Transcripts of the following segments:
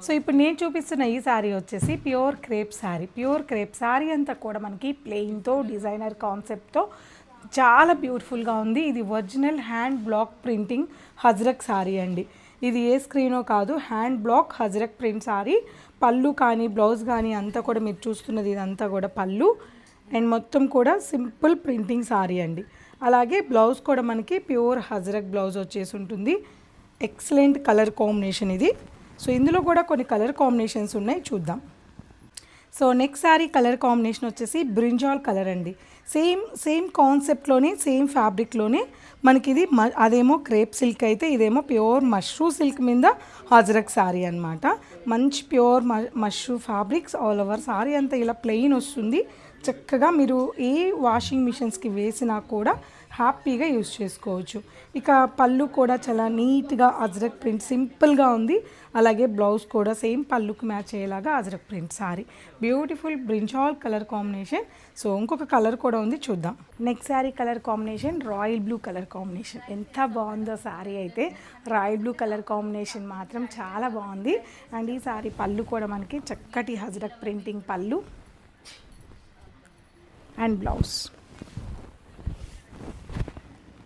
So ఇప్పుడు నేను చూపిస్తున్న ఈ శారీ వచ్చేసి pure crepe sari. Pure crepe sari అంతా కూడా మనకి ప్లెయిన్తో డిజైనర్ కాన్సెప్ట్తో చాలా బ్యూటిఫుల్గా ఉంది. ఇది original hand block printing Ajrakh sari అండి. ఇది ఏ స్క్రీనో కాదు, hand black Ajrakh print sari. పళ్ళు కానీ బ్లౌజ్ కానీ అంతా కూడా మీరు చూస్తున్నది ఇదంతా కూడా పళ్ళు అండ్ మొత్తం కూడా సింపుల్ ప్రింటింగ్ శారీ అండి. అలాగే బ్లౌజ్ కూడా మనకి ప్యూర్ హజ్రక్ బ్లౌజ్ వచ్చేసి ఉంటుంది. ఎక్సలెంట్ కలర్ కాంబినేషన్ ఇది. సో ఇందులో కూడా కొన్ని కలర్ కాంబినేషన్స్ ఉన్నాయి, చూద్దాం. So next sari colour combination వచ్చేసి బ్రింజాల్ కలర్ అండి. సేమ్ కాన్సెప్ట్లోనే సేమ్ ఫ్యాబ్రిక్లోనే మనకి ఇది అదేమో క్రేప్ సిల్క్ అయితే ఇదేమో ప్యూర్ మష్రూ సిల్క్ మీద హజ్రక్ శారీ అనమాట. మంచి pure mashru fabrics all over sari అంతా ఇలా ప్లెయిన్ వస్తుంది. చక్కగా మీరు ఏ వాషింగ్ మిషన్స్కి వేసినా కూడా హ్యాపీగా యూజ్ చేసుకోవచ్చు. ఇక పళ్ళు కూడా చాలా నీట్గా అజ్రక్ ప్రింట్ సింపుల్గా ఉంది. అలాగే బ్లౌజ్ కూడా సేమ్ పళ్ళుకి మ్యాచ్ అయ్యేలాగా ajrak print sari. Beautiful brinjal colour combination. So ఇంకొక కలర్ కూడా ఉంది, చూద్దాం. Next sari colour combination royal blue colour combination. ఎంత బాగుందో శారీ అయితే. రాయల్ బ్లూ కలర్ కాంబినేషన్ మాత్రం చాలా బాగుంది. అండ్ ఈ శారీ పళ్ళు కూడా మనకి చక్కటి హజ్రక్ ప్రింటింగ్ పళ్ళు and blouse.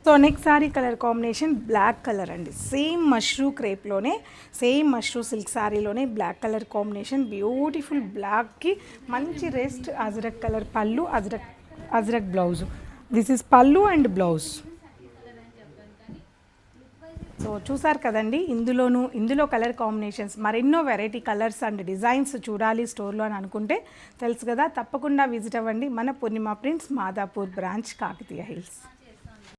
So next sari colour combination black colour అండి. సేమ్ మష్రూ క్రేప్లోనే సేమ్ మష్రూ సిల్క్ శారీలోనే బ్లాక్ కలర్ కాంబినేషన్. బ్యూటిఫుల్ బ్లాక్కి మంచి రెస్ట్ అజ్రక్ కలర్ పళ్ళు, అజ్రక్ బ్లౌజ్. దిస్ ఈజ్ పళ్ళు అండ్ బ్లౌజ్. సో చూసారు కదండి, ఇందులో కలర్ కాంబినేషన్స్ మరెన్నో వెరైటీ కలర్స్ అండ్ డిజైన్స్ చూడాలి స్టోర్లో అని అనుకుంటే తెలుసు కదా, తప్పకుండా విజిట్ అవ్వండి మన Purnima prints, Madhapur branch, Kakatiya hills.